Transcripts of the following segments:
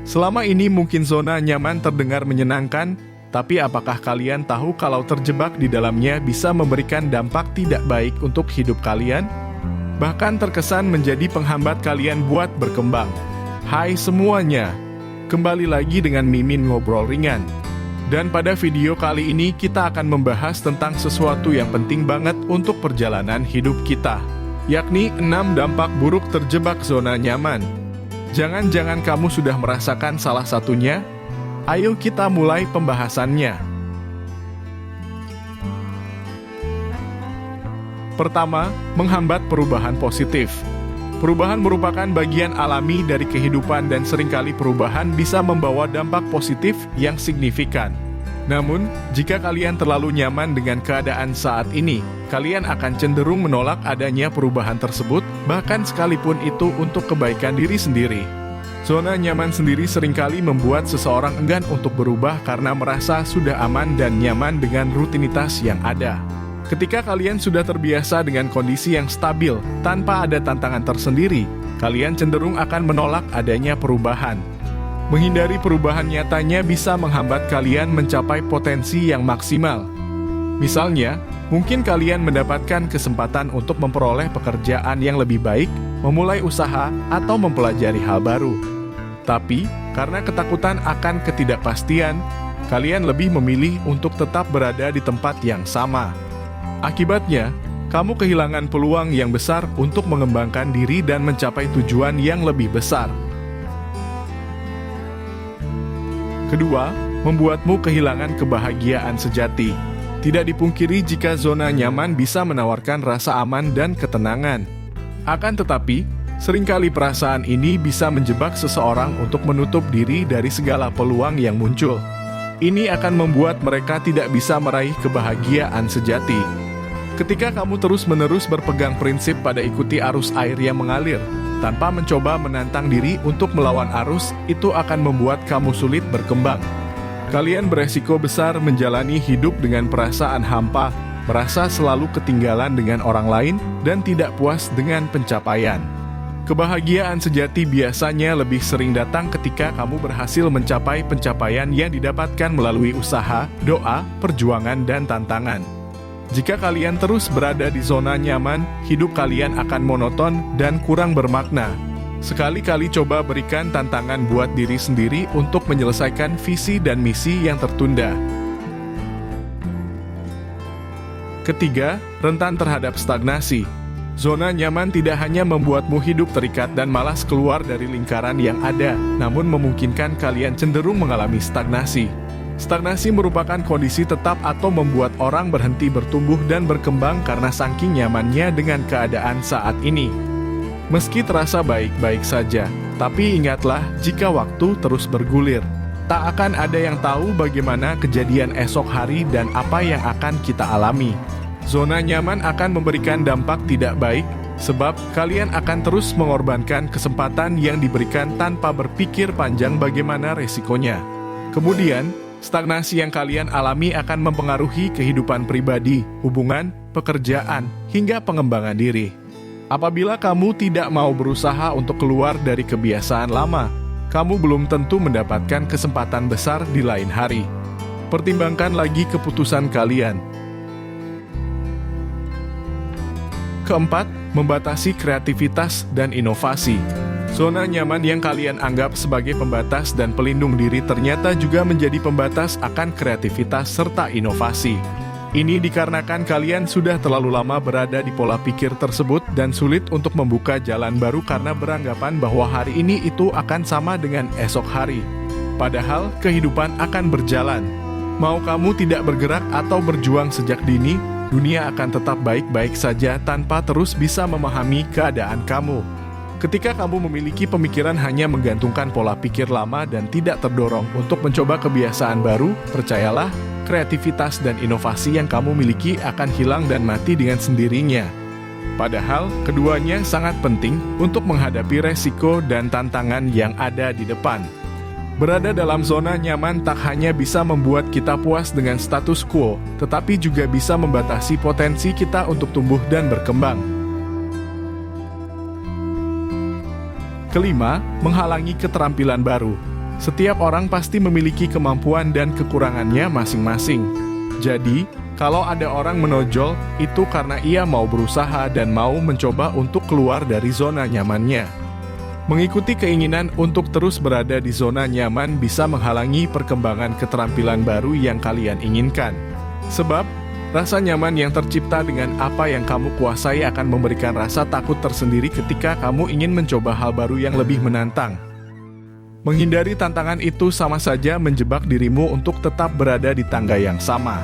Selama ini mungkin zona nyaman terdengar menyenangkan, tapi apakah kalian tahu kalau terjebak di dalamnya bisa memberikan dampak tidak baik untuk hidup kalian? Bahkan terkesan menjadi penghambat kalian buat berkembang. Hai semuanya, kembali lagi dengan Mimin Ngobrol Ringan. Dan pada video kali ini kita akan membahas tentang sesuatu yang penting banget untuk perjalanan hidup kita, yakni 6 dampak buruk terjebak zona nyaman. Jangan-jangan kamu sudah merasakan salah satunya? Ayo kita mulai pembahasannya. Pertama, menghambat perubahan positif. Perubahan merupakan bagian alami dari kehidupan dan seringkali perubahan bisa membawa dampak positif yang signifikan. Namun, jika kalian terlalu nyaman dengan keadaan saat ini, kalian akan cenderung menolak adanya perubahan tersebut, bahkan sekalipun itu untuk kebaikan diri sendiri. Zona nyaman sendiri seringkali membuat seseorang enggan untuk berubah karena merasa sudah aman dan nyaman dengan rutinitas yang ada. Ketika kalian sudah terbiasa dengan kondisi yang stabil, tanpa ada tantangan tersendiri, kalian cenderung akan menolak adanya perubahan. Menghindari perubahan nyatanya bisa menghambat kalian mencapai potensi yang maksimal. Misalnya, mungkin kalian mendapatkan kesempatan untuk memperoleh pekerjaan yang lebih baik, memulai usaha, atau mempelajari hal baru. Tapi, karena ketakutan akan ketidakpastian, kalian lebih memilih untuk tetap berada di tempat yang sama. Akibatnya, kamu kehilangan peluang yang besar untuk mengembangkan diri dan mencapai tujuan yang lebih besar. Kedua, membuatmu kehilangan kebahagiaan sejati. Tidak dipungkiri jika zona nyaman bisa menawarkan rasa aman dan ketenangan. Akan tetapi, seringkali perasaan ini bisa menjebak seseorang untuk menutup diri dari segala peluang yang muncul. Ini akan membuat mereka tidak bisa meraih kebahagiaan sejati. Ketika kamu terus-menerus berpegang prinsip pada ikuti arus air yang mengalir, tanpa mencoba menantang diri untuk melawan arus, itu akan membuat kamu sulit berkembang. Kalian beresiko besar menjalani hidup dengan perasaan hampa, merasa selalu ketinggalan dengan orang lain, dan tidak puas dengan pencapaian. Kebahagiaan sejati biasanya lebih sering datang ketika kamu berhasil mencapai pencapaian yang didapatkan melalui usaha, doa, perjuangan, dan tantangan. Jika kalian terus berada di zona nyaman, hidup kalian akan monoton dan kurang bermakna. Sekali-kali coba berikan tantangan buat diri sendiri untuk menyelesaikan visi dan misi yang tertunda. Ketiga, rentan terhadap stagnasi. Zona nyaman tidak hanya membuatmu hidup terikat dan malas keluar dari lingkaran yang ada, namun memungkinkan kalian cenderung mengalami stagnasi. Stagnasi merupakan kondisi tetap atau membuat orang berhenti bertumbuh dan berkembang karena saking nyamannya dengan keadaan saat ini. Meski terasa baik-baik saja, tapi ingatlah jika waktu terus bergulir, tak akan ada yang tahu bagaimana kejadian esok hari dan apa yang akan kita alami. Zona nyaman akan memberikan dampak tidak baik, sebab kalian akan terus mengorbankan kesempatan yang diberikan tanpa berpikir panjang bagaimana resikonya. Kemudian, stagnasi yang kalian alami akan mempengaruhi kehidupan pribadi, hubungan, pekerjaan, hingga pengembangan diri. Apabila kamu tidak mau berusaha untuk keluar dari kebiasaan lama, kamu belum tentu mendapatkan kesempatan besar di lain hari. Pertimbangkan lagi keputusan kalian. Keempat, membatasi kreativitas dan inovasi. Zona nyaman yang kalian anggap sebagai pembatas dan pelindung diri ternyata juga menjadi pembatas akan kreativitas serta inovasi. Ini dikarenakan kalian sudah terlalu lama berada di pola pikir tersebut dan sulit untuk membuka jalan baru karena beranggapan bahwa hari ini itu akan sama dengan esok hari. Padahal kehidupan akan berjalan. Mau kamu tidak bergerak atau berjuang sejak dini, dunia akan tetap baik-baik saja tanpa terus bisa memahami keadaan kamu. Ketika kamu memiliki pemikiran hanya menggantungkan pola pikir lama dan tidak terdorong untuk mencoba kebiasaan baru, percayalah, kreativitas dan inovasi yang kamu miliki akan hilang dan mati dengan sendirinya. Padahal, keduanya sangat penting untuk menghadapi resiko dan tantangan yang ada di depan. Berada dalam zona nyaman tak hanya bisa membuat kita puas dengan status quo, tetapi juga bisa membatasi potensi kita untuk tumbuh dan berkembang. Kelima, menghalangi keterampilan baru. Setiap orang pasti memiliki kemampuan dan kekurangannya masing-masing. Jadi, kalau ada orang menonjol, itu karena ia mau berusaha dan mau mencoba untuk keluar dari zona nyamannya. Mengikuti keinginan untuk terus berada di zona nyaman bisa menghalangi perkembangan keterampilan baru yang kalian inginkan. Sebab, rasa nyaman yang tercipta dengan apa yang kamu kuasai akan memberikan rasa takut tersendiri ketika kamu ingin mencoba hal baru yang lebih menantang. Menghindari tantangan itu sama saja menjebak dirimu untuk tetap berada di tangga yang sama.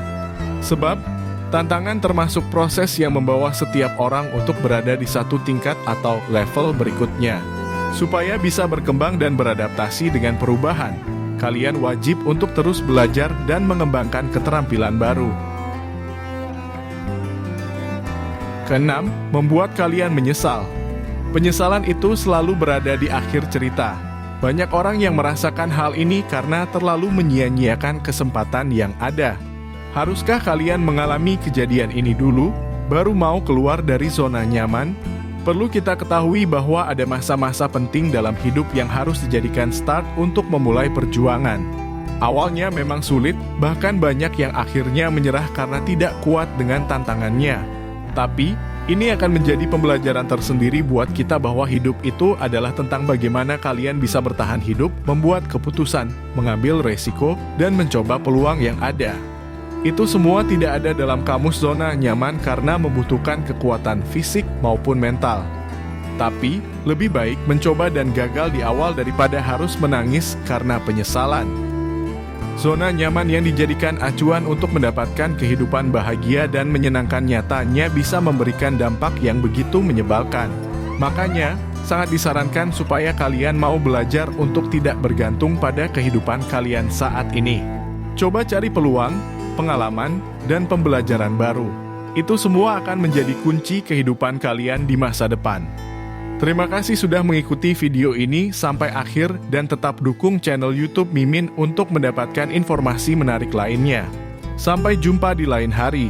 Sebab, tantangan termasuk proses yang membawa setiap orang untuk berada di satu tingkat atau level berikutnya. Supaya bisa berkembang dan beradaptasi dengan perubahan, kalian wajib untuk terus belajar dan mengembangkan keterampilan baru. Keenam, membuat kalian menyesal. Penyesalan itu selalu berada di akhir cerita. Banyak orang yang merasakan hal ini karena terlalu menyia-nyiakan kesempatan yang ada. Haruskah kalian mengalami kejadian ini dulu, baru mau keluar dari zona nyaman? Perlu kita ketahui bahwa ada masa-masa penting dalam hidup yang harus dijadikan start untuk memulai perjuangan. Awalnya memang sulit, bahkan banyak yang akhirnya menyerah karena tidak kuat dengan tantangannya. Tapi, ini akan menjadi pembelajaran tersendiri buat kita bahwa hidup itu adalah tentang bagaimana kalian bisa bertahan hidup, membuat keputusan, mengambil resiko, dan mencoba peluang yang ada. Itu semua tidak ada dalam kamus zona nyaman karena membutuhkan kekuatan fisik maupun mental. Tapi, lebih baik mencoba dan gagal di awal daripada harus menangis karena penyesalan. Zona nyaman yang dijadikan acuan untuk mendapatkan kehidupan bahagia dan menyenangkan nyatanya bisa memberikan dampak yang begitu menyebalkan. Makanya, sangat disarankan supaya kalian mau belajar untuk tidak bergantung pada kehidupan kalian saat ini. Coba cari peluang, pengalaman, dan pembelajaran baru. Itu semua akan menjadi kunci kehidupan kalian di masa depan. Terima kasih sudah mengikuti video ini sampai akhir dan tetap dukung channel YouTube Mimin untuk mendapatkan informasi menarik lainnya. Sampai jumpa di lain hari.